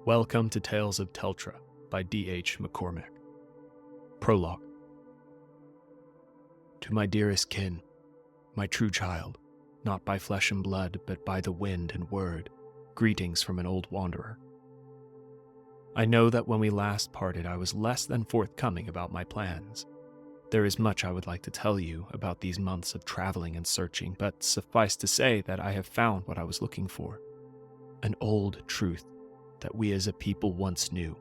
Welcome to Tales of Teltra by D.H. McCormick. Prologue. To my dearest kin, my true child, not by flesh and blood, but by the wind and word, greetings from an old wanderer. I know that when we last parted I was less than forthcoming about my plans. There is much I would like to tell you about these months of traveling and searching, but suffice to say that I have found what I was looking for. An old truth that we as a people once knew.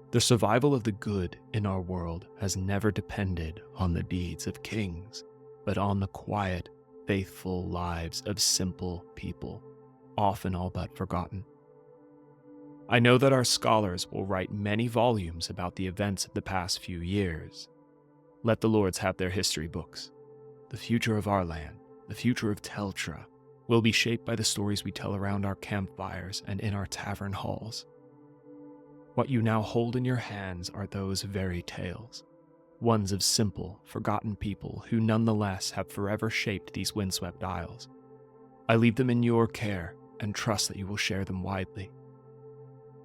The survival of the good in our world has never depended on the deeds of kings, but on the quiet, faithful lives of simple people, often all but forgotten. I know that our scholars will write many volumes about the events of the past few years. Let the lords have their history books. The future of our land, the future of Teltra, will be shaped by the stories we tell around our campfires and in our tavern halls. What you now hold in your hands are those very tales, ones of simple, forgotten people who nonetheless have forever shaped these windswept isles. I leave them in your care and trust that you will share them widely.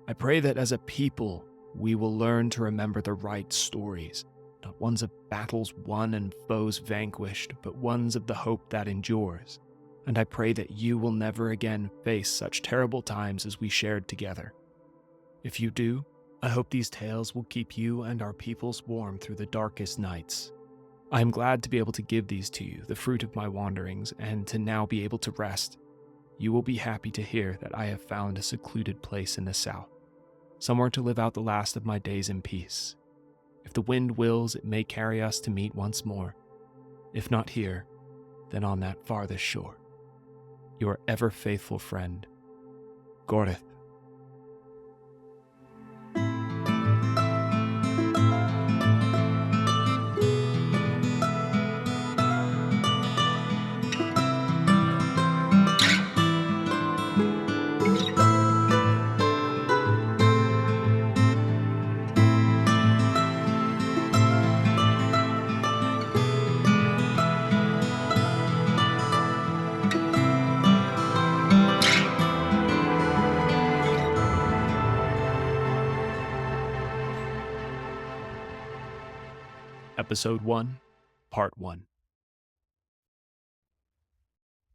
I pray that as a people, we will learn to remember the right stories, not ones of battles won and foes vanquished, but ones of the hope that endures. And I pray that you will never again face such terrible times as we shared together. If you do, I hope these tales will keep you and our peoples warm through the darkest nights. I am glad to be able to give these to you, the fruit of my wanderings, and to now be able to rest. You will be happy to hear that I have found a secluded place in the south, somewhere to live out the last of my days in peace. If the wind wills, it may carry us to meet once more. If not here, then on that farthest shore. Your ever faithful friend, Gorith. Episode 1, Part 1.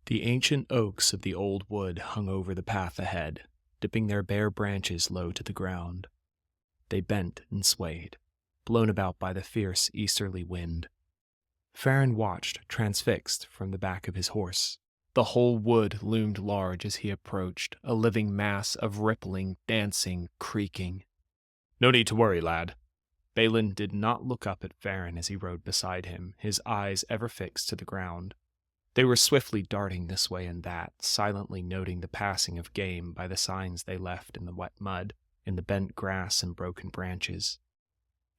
The ancient oaks of the old wood hung over the path ahead, dipping their bare branches low to the ground. They bent and swayed, blown about by the fierce easterly wind. Farron watched, transfixed, from the back of his horse. The whole wood loomed large as he approached, a living mass of rippling, dancing, creaking. "No need to worry, lad." Balin did not look up at Farron as he rode beside him, his eyes ever fixed to the ground. They were swiftly darting this way and that, silently noting the passing of game by the signs they left in the wet mud, in the bent grass and broken branches.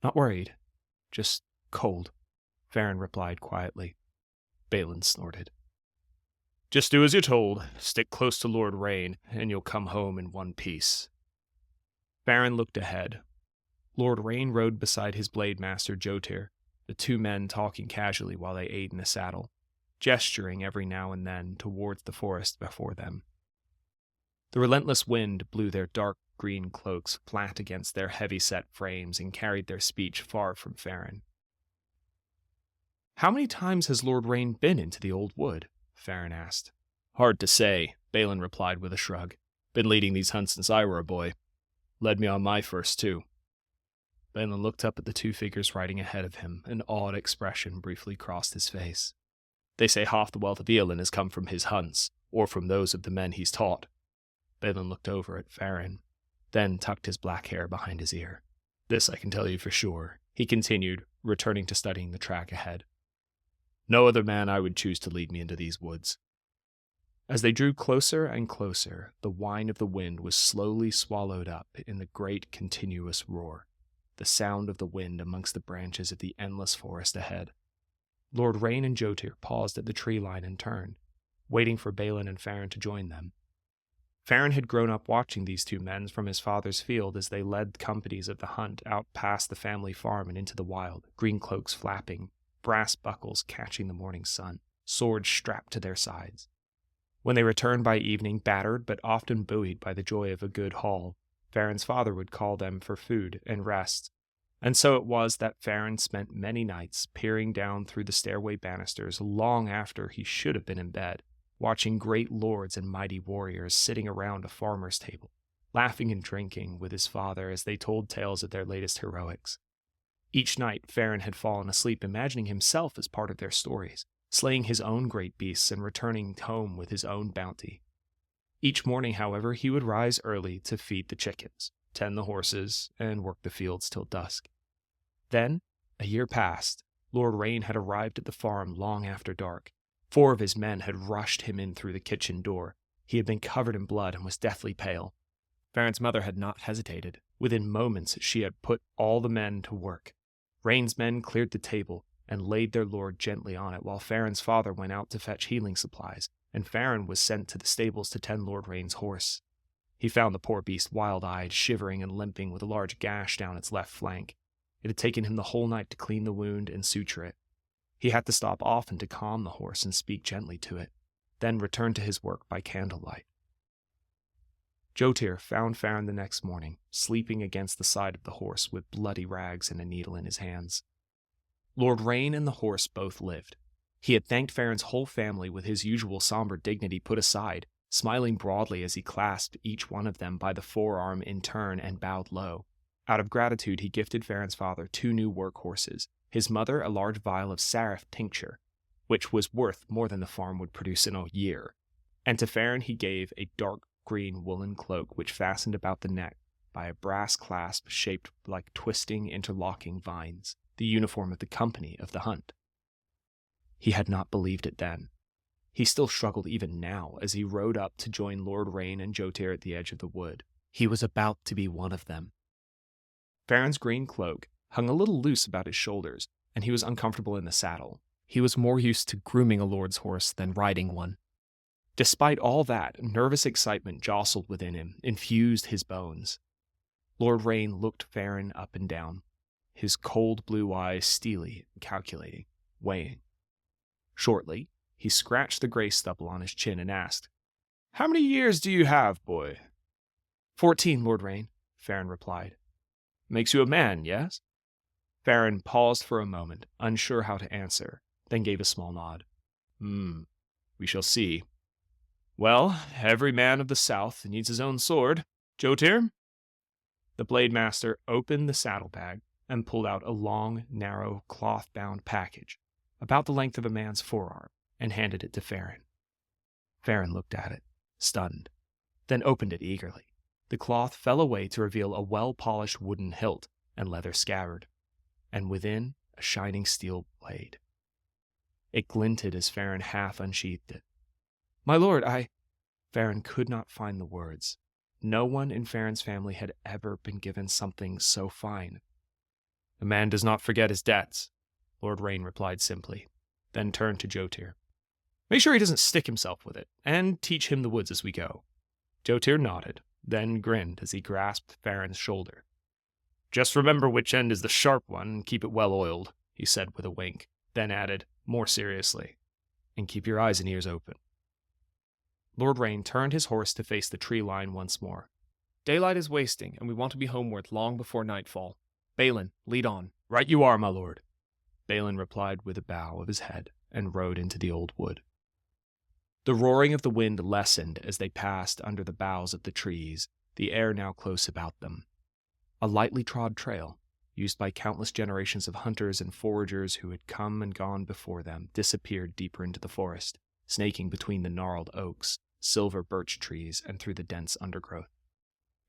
"Not worried, just cold," Farron replied quietly. Balin snorted. "Just do as you're told. Stick close to Lord Rain, and you'll come home in one piece." Farron looked ahead. Lord Rain rode beside his blade master Jotir, the two men talking casually while they ate in the saddle, gesturing every now and then towards the forest before them. The relentless wind blew their dark green cloaks flat against their heavy-set frames and carried their speech far from Farron. "How many times has Lord Rain been into the old wood?" Farron asked. "Hard to say," Balin replied with a shrug. "Been leading these hunts since I were a boy. Led me on my first, too." Balin looked up at the two figures riding ahead of him. An odd expression briefly crossed his face. "They say half the wealth of Eowyn has come from his hunts, or from those of the men he's taught." Balin looked over at Farron, then tucked his black hair behind his ear. "This I can tell you for sure," he continued, returning to studying the track ahead. "No other man I would choose to lead me into these woods." As they drew closer and closer, the whine of the wind was slowly swallowed up in the great continuous roar, the sound of the wind amongst the branches of the endless forest ahead. Lord Rain and Jotir paused at the tree line and turned, waiting for Balin and Farron to join them. Farron had grown up watching these two men from his father's field as they led companies of the hunt out past the family farm and into the wild, green cloaks flapping, brass buckles catching the morning sun, swords strapped to their sides. When they returned by evening, battered but often buoyed by the joy of a good haul, Farron's father would call them for food and rest, and so it was that Farron spent many nights peering down through the stairway banisters long after he should have been in bed, watching great lords and mighty warriors sitting around a farmer's table, laughing and drinking with his father as they told tales of their latest heroics. Each night, Farron had fallen asleep imagining himself as part of their stories, slaying his own great beasts and returning home with his own bounty. Each morning, however, he would rise early to feed the chickens, tend the horses, and work the fields till dusk. Then, a year passed. Lord Rain had arrived at the farm long after dark. 4 of his men had rushed him in through the kitchen door. He had been covered in blood and was deathly pale. Farron's mother had not hesitated. Within moments, she had put all the men to work. Rain's men cleared the table and laid their lord gently on it, while Farron's father went out to fetch healing supplies, and Farron was sent to the stables to tend Lord Rain's horse. He found the poor beast wild-eyed, shivering and limping with a large gash down its left flank. It had taken him the whole night to clean the wound and suture it. He had to stop often to calm the horse and speak gently to it, then return to his work by candlelight. Jotir found Farron the next morning, sleeping against the side of the horse with bloody rags and a needle in his hands. Lord Rain and the horse both lived. He had thanked Farron's whole family with his usual somber dignity put aside, smiling broadly as he clasped each one of them by the forearm in turn and bowed low. Out of gratitude, he gifted Farron's father 2 new work horses, his mother a large vial of serif tincture, which was worth more than the farm would produce in a year, and to Farron he gave a dark green woolen cloak which fastened about the neck by a brass clasp shaped like twisting, interlocking vines, the uniform of the company of the hunt. He had not believed it then. He still struggled even now as he rode up to join Lord Rain and Jotir at the edge of the wood. He was about to be one of them. Farron's green cloak hung a little loose about his shoulders, and he was uncomfortable in the saddle. He was more used to grooming a lord's horse than riding one. Despite all that, nervous excitement jostled within him, infused his bones. Lord Rain looked Farron up and down, his cold blue eyes steely, calculating, weighing. Shortly, he scratched the gray stubble on his chin and asked, "How many years do you have, boy?" 14, Lord Rain, Farron replied. "Makes you a man, yes?" Farron paused for a moment, unsure how to answer, then gave a small nod. We shall see. Well, every man of the South needs his own sword. Jotir?" The blade master opened the saddlebag and pulled out a long, narrow, cloth-bound package, about the length of a man's forearm, and handed it to Farron. Farron looked at it, stunned, then opened it eagerly. The cloth fell away to reveal a well-polished wooden hilt and leather scabbard, and within a shining steel blade. It glinted as Farron half unsheathed it. "My lord, Farron could not find the words. No one in Farron's family had ever been given something so fine. "A man does not forget his debts," Lord Rain replied simply, then turned to Jotir. "Make sure he doesn't stick himself with it, and teach him the woods as we go." Jotir nodded, then grinned as he grasped Farron's shoulder. "Just remember which end is the sharp one and keep it well oiled," he said with a wink, then added, more seriously, "and keep your eyes and ears open." Lord Rain turned his horse to face the tree line once more. "Daylight is wasting, and we want to be homeward long before nightfall. Balin, lead on." "Right you are, my lord," Balin replied with a bow of his head, and rode into the old wood. The roaring of the wind lessened as they passed under the boughs of the trees, the air now close about them. A lightly trod trail, used by countless generations of hunters and foragers who had come and gone before them, disappeared deeper into the forest, snaking between the gnarled oaks, silver birch trees, and through the dense undergrowth.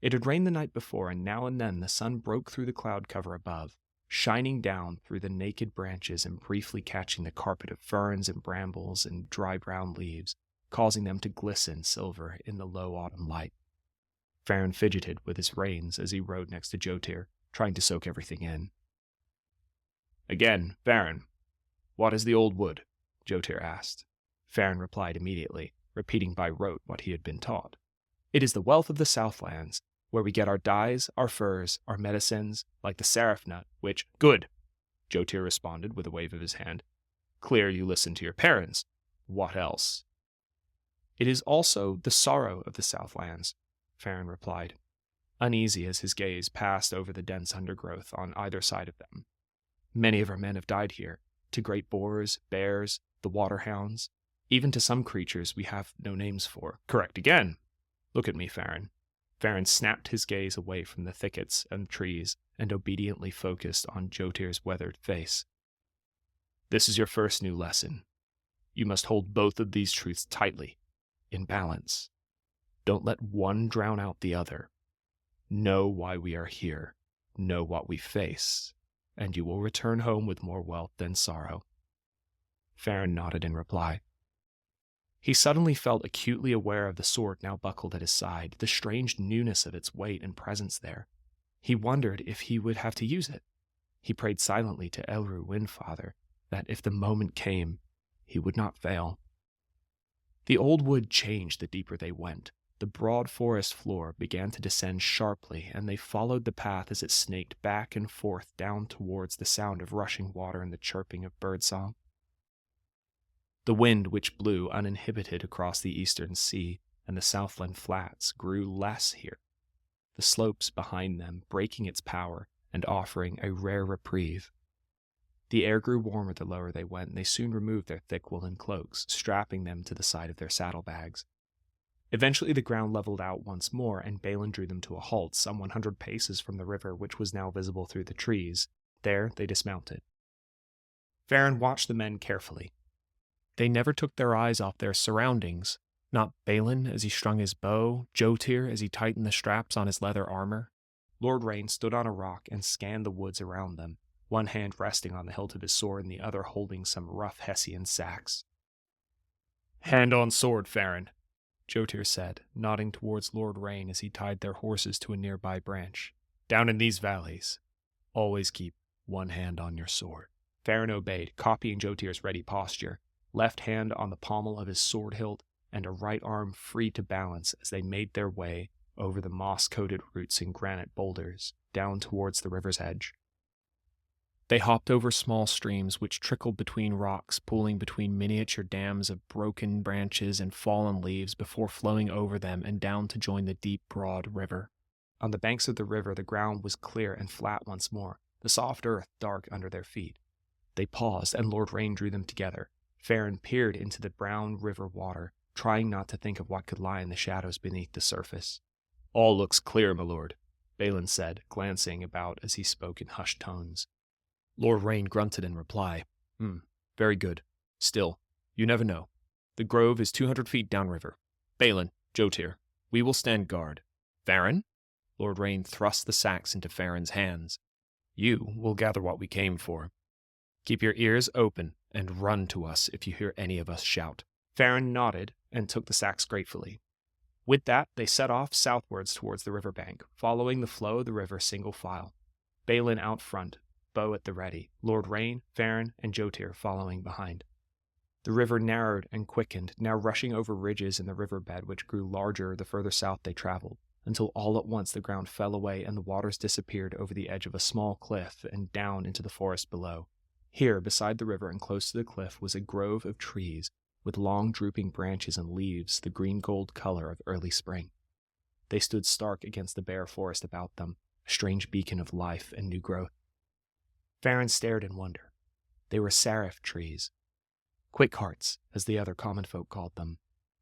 It had rained the night before, and now and then the sun broke through the cloud cover above, shining down through the naked branches and briefly catching the carpet of ferns and brambles and dry brown leaves, causing them to glisten silver in the low autumn light. Farron fidgeted with his reins as he rode next to Jotir, trying to soak everything in. "Again, Farron, what is the old wood?" Jotir asked. Farron replied immediately, repeating by rote what he had been taught. "It is the wealth of the Southlands, where we get our dyes, our furs, our medicines, like the serif nut, which—" "Good," Jotir responded with a wave of his hand. "Clear you listen to your parents. What else?" "It is also the sorrow of the Southlands," Farron replied. uneasy as his gaze passed over the dense undergrowth on either side of them. Many of our men have died here, to great boars, bears, the waterhounds, even to some creatures we have no names for. Correct again. Look at me, Farron. Farron snapped his gaze away from the thickets and trees and obediently focused on Jotir's weathered face. This is your first new lesson. You must hold both of these truths tightly, in balance. Don't let one drown out the other. Know why we are here, know what we face, and you will return home with more wealth than sorrow. Farron nodded in reply. He suddenly felt acutely aware of the sword now buckled at his side, the strange newness of its weight and presence there. He wondered if he would have to use it. He prayed silently to Elru Windfather that if the moment came, he would not fail. The old wood changed the deeper they went. The broad forest floor began to descend sharply, and they followed the path as it snaked back and forth down towards the sound of rushing water and the chirping of birdsong. The wind, which blew uninhibited across the eastern sea and the Southland flats, grew less here, the slopes behind them breaking its power and offering a rare reprieve. The air grew warmer the lower they went, and they soon removed their thick woolen cloaks, strapping them to the side of their saddlebags. Eventually the ground leveled out once more, and Balin drew them to a halt some 100 paces from the river, which was now visible through the trees. There they dismounted. Farron watched the men carefully. They never took their eyes off their surroundings, not Balin as he strung his bow, Jotir as he tightened the straps on his leather armor. Lord Rain stood on a rock and scanned the woods around them, one hand resting on the hilt of his sword and the other holding some rough Hessian sacks. "Hand on sword, Farron," Jotir said, nodding towards Lord Rain as he tied their horses to a nearby branch. "Down in these valleys, always keep one hand on your sword." Farron obeyed, copying Jotir's ready posture, left hand on the pommel of his sword hilt and a right arm free to balance as they made their way over the moss-coated roots and granite boulders down towards the river's edge. They hopped over small streams which trickled between rocks, pooling between miniature dams of broken branches and fallen leaves before flowing over them and down to join the deep, broad river. On the banks of the river, the ground was clear and flat once more, the soft earth dark under their feet. They paused, and Lord Rain drew them together. Farron peered into the brown river water, trying not to think of what could lie in the shadows beneath the surface. "All looks clear, my lord," Balin said, glancing about as he spoke in hushed tones. Lord Rain grunted in reply. Very good. Still, you never know. The grove is 200 feet downriver. Balin, Jotir, we will stand guard. Farron?" Lord Rain thrust the sacks into Farron's hands. "You will gather what we came for. Keep your ears open and run to us if you hear any of us shout." Farron nodded and took the sacks gratefully. With that, they set off southwards towards the riverbank, following the flow of the river single file. Balin out front, bow at the ready, Lord Rain, Farron, and Jotir following behind. The river narrowed and quickened, now rushing over ridges in the riverbed which grew larger the further south they traveled, until all at once the ground fell away and the waters disappeared over the edge of a small cliff and down into the forest below. Here, beside the river and close to the cliff, was a grove of trees, with long drooping branches and leaves the green-gold color of early spring. They stood stark against the bare forest about them, a strange beacon of life and new growth. Farron stared in wonder. They were serif trees. Quick hearts, as the other common folk called them.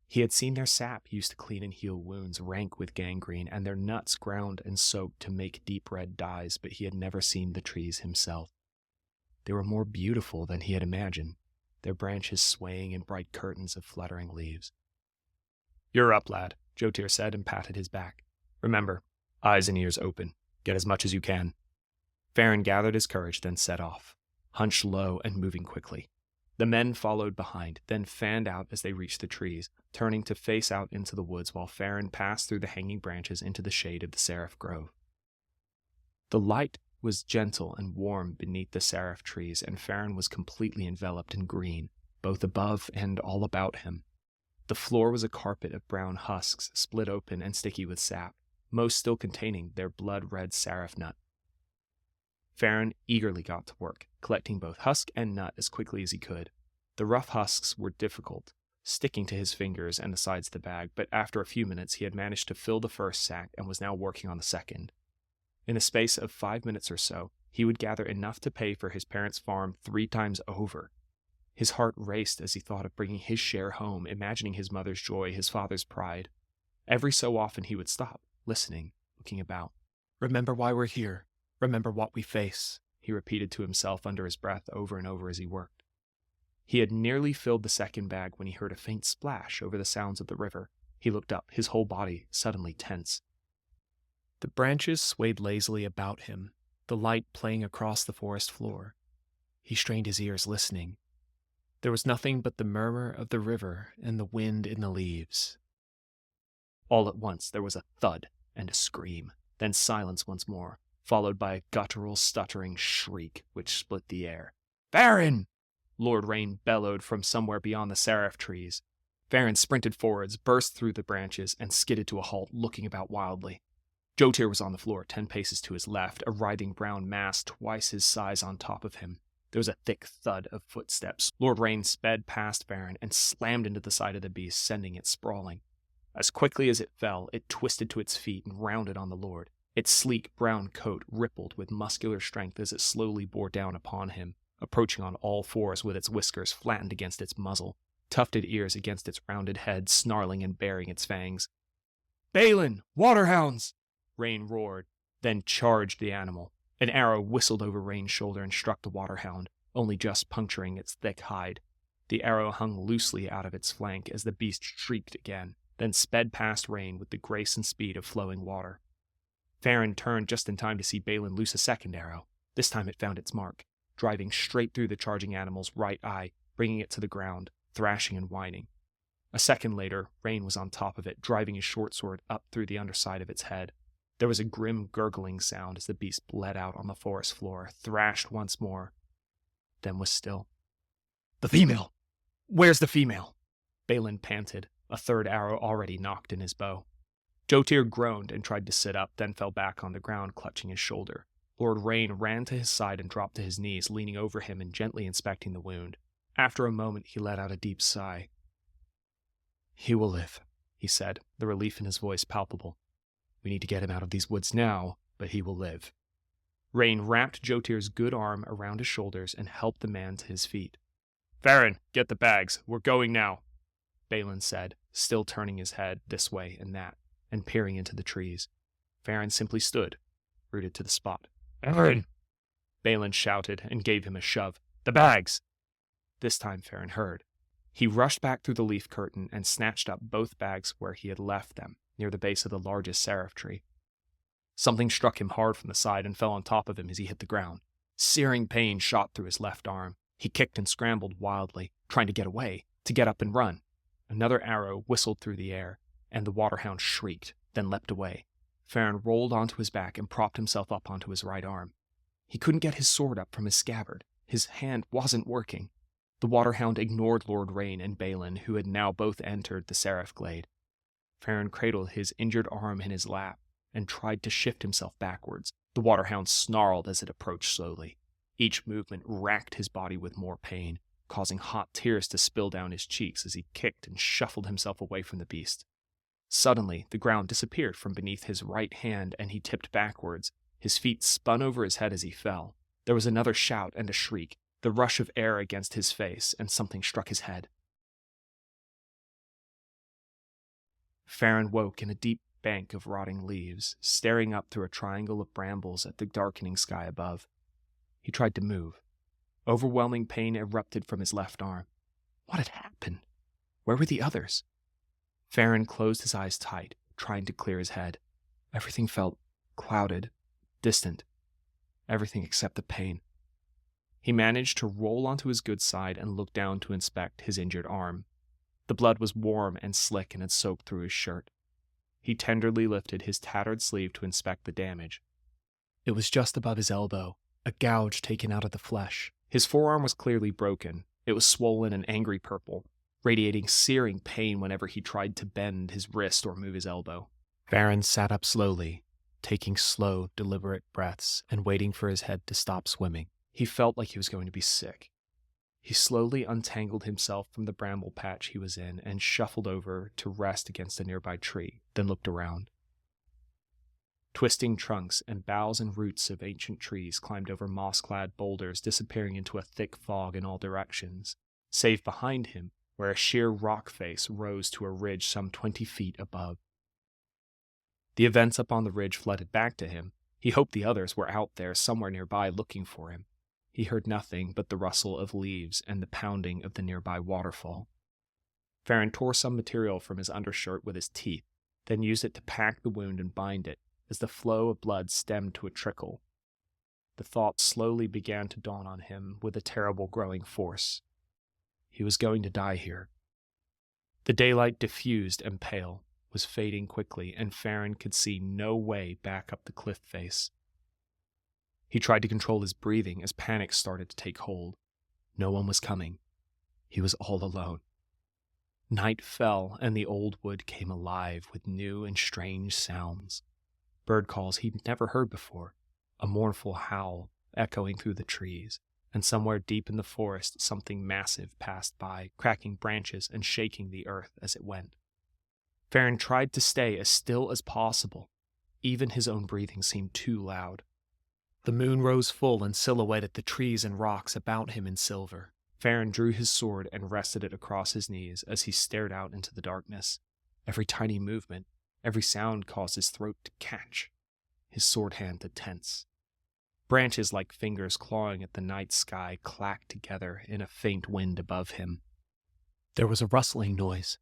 He had seen their sap used to clean and heal wounds rank with gangrene, and their nuts ground and soaked to make deep red dyes, but he had never seen the trees himself. They were more beautiful than he had imagined, their branches swaying in bright curtains of fluttering leaves. "You're up, lad," Jotir said and patted his back. "Remember, eyes and ears open. Get as much as you can." Farron gathered his courage, then set off, hunched low and moving quickly. The men followed behind, then fanned out as they reached the trees, turning to face out into the woods while Farron passed through the hanging branches into the shade of the serif grove. The light was gentle and warm beneath the serif trees, and Farron was completely enveloped in green, both above and all about him. The floor was a carpet of brown husks, split open and sticky with sap, most still containing their blood-red serif nut. Farron eagerly got to work, collecting both husk and nut as quickly as he could. The rough husks were difficult, sticking to his fingers and the sides of the bag, but after a few minutes he had managed to fill the first sack and was now working on the second. In the space of 5 minutes or so, he would gather enough to pay for his parents' farm 3 times over. His heart raced as he thought of bringing his share home, imagining his mother's joy, his father's pride. Every so often he would stop, listening, looking about. "Remember why we're here. Remember what we face," he repeated to himself under his breath over and over as he worked. He had nearly filled the second bag when he heard a faint splash over the sounds of the river. He looked up, his whole body suddenly tense. The branches swayed lazily about him, the light playing across the forest floor. He strained his ears, listening. There was nothing but the murmur of the river and the wind in the leaves. All at once there was a thud and a scream, then silence once more, followed by a guttural, stuttering shriek which split the air. "Farron!" Lord Rain bellowed from somewhere beyond the serif trees. Farron sprinted forwards, burst through the branches, and skidded to a halt, looking about wildly. Jotir was on the floor, 10 paces to his left, a writhing brown mass twice his size on top of him. There was a thick thud of footsteps. Lord Rain sped past Farron and slammed into the side of the beast, sending it sprawling. As quickly as it fell, it twisted to its feet and rounded on the Lord. Its sleek brown coat rippled with muscular strength as it slowly bore down upon him, approaching on all fours with its whiskers flattened against its muzzle, tufted ears against its rounded head, snarling and baring its fangs. "Balin! Waterhounds!" Rain roared, then charged the animal. An arrow whistled over Rain's shoulder and struck the waterhound, only just puncturing its thick hide. The arrow hung loosely out of its flank as the beast shrieked again, then sped past Rain with the grace and speed of flowing water. Farron turned just in time to see Balin loose a second arrow. This time it found its mark, driving straight through the charging animal's right eye, bringing it to the ground, thrashing and whining. A second later, Rain was on top of it, driving his short sword up through the underside of its head. There was a grim gurgling sound as the beast bled out on the forest floor, thrashed once more, then was still. "The female! Where's the female?" Balin panted, a third arrow already knocked in his bow. Jotir groaned and tried to sit up, then fell back on the ground, clutching his shoulder. Lord Rain ran to his side and dropped to his knees, leaning over him and gently inspecting the wound. After a moment, he let out a deep sigh. "He will live," he said, the relief in his voice palpable. "We need to get him out of these woods now, but he will live." Rain wrapped Jotir's good arm around his shoulders and helped the man to his feet. "Farron, get the bags. We're going now," Balin said, still turning his head this way and that, and peering into the trees. Farron simply stood, rooted to the spot. "Farron!" Balin shouted and gave him a shove. "The bags!" This time Farron heard. He rushed back through the leaf curtain and snatched up both bags where he had left them, near the base of the largest serif tree. Something struck him hard from the side and fell on top of him as he hit the ground. Searing pain shot through his left arm. He kicked and scrambled wildly, trying to get away, to get up and run. Another arrow whistled through the air, and the waterhound shrieked, then leapt away. Farron rolled onto his back and propped himself up onto his right arm. He couldn't get his sword up from his scabbard. His hand wasn't working. The waterhound ignored Lord Rain and Balin, who had now both entered the serif glade. Farron cradled his injured arm in his lap and tried to shift himself backwards. The waterhound snarled as it approached slowly. Each movement racked his body with more pain, causing hot tears to spill down his cheeks as he kicked and shuffled himself away from the beast. Suddenly, the ground disappeared from beneath his right hand and he tipped backwards. His feet spun over his head as he fell. There was another shout and a shriek, the rush of air against his face, and something struck his head. Farron woke in a deep bank of rotting leaves, staring up through a triangle of brambles at the darkening sky above. He tried to move. Overwhelming pain erupted from his left arm. What had happened? Where were the others? Farron closed his eyes tight, trying to clear his head. Everything felt clouded, distant. Everything except the pain. He managed to roll onto his good side and look down to inspect his injured arm. The blood was warm and slick and had soaked through his shirt. He tenderly lifted his tattered sleeve to inspect the damage. It was just above his elbow, a gouge taken out of the flesh. His forearm was clearly broken. It was swollen and angry purple, radiating searing pain whenever he tried to bend his wrist or move his elbow. Farron sat up slowly, taking slow, deliberate breaths and waiting for his head to stop swimming. He felt like he was going to be sick. He slowly untangled himself from the bramble patch he was in and shuffled over to rest against a nearby tree, then looked around. Twisting trunks and boughs and roots of ancient trees climbed over moss-clad boulders, disappearing into a thick fog in all directions, save behind him, where a sheer rock face rose to a ridge some 20 feet above. The events up on the ridge flooded back to him. He hoped the others were out there somewhere nearby looking for him. He heard nothing but the rustle of leaves and the pounding of the nearby waterfall. Farron tore some material from his undershirt with his teeth, then used it to pack the wound and bind it, as the flow of blood stemmed to a trickle. The thought slowly began to dawn on him with a terrible growing force. He was going to die here. The daylight, diffused and pale, was fading quickly, and Farron could see no way back up the cliff face. He tried to control his breathing as panic started to take hold. No one was coming. He was all alone. Night fell, and the old wood came alive with new and strange sounds. Bird calls he'd never heard before, a mournful howl echoing through the trees, and somewhere deep in the forest something massive passed by, cracking branches and shaking the earth as it went. Farron tried to stay as still as possible. Even his own breathing seemed too loud. The moon rose full and silhouetted the trees and rocks about him in silver. Farron drew his sword and rested it across his knees as he stared out into the darkness. Every tiny movement, every sound caused his throat to catch, his sword hand to tense. Branches like fingers clawing at the night sky clacked together in a faint wind above him. There was a rustling noise.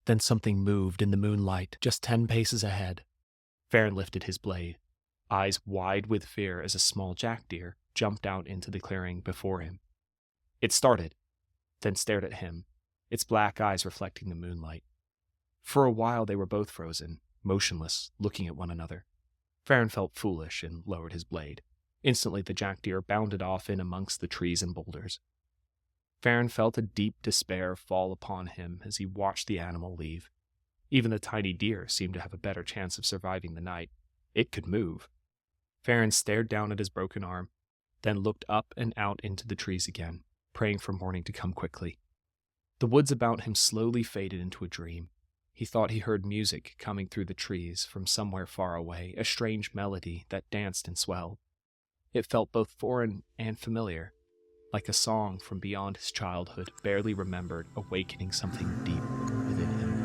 Then something moved in the moonlight just 10 paces ahead. Farron lifted his blade, eyes wide with fear as a small jack deer jumped out into the clearing before him. It started, then stared at him, its black eyes reflecting the moonlight. For a while they were both frozen, motionless, looking at one another. Farron felt foolish and lowered his blade. Instantly the jack deer bounded off in amongst the trees and boulders. Farron felt a deep despair fall upon him as he watched the animal leave. Even the tiny deer seemed to have a better chance of surviving the night. It could move. Farron stared down at his broken arm, then looked up and out into the trees again, praying for morning to come quickly. The woods about him slowly faded into a dream. He thought he heard music coming through the trees from somewhere far away, a strange melody that danced and swelled. It felt both foreign and familiar, like a song from beyond his childhood, barely remembered, awakening something deep within him.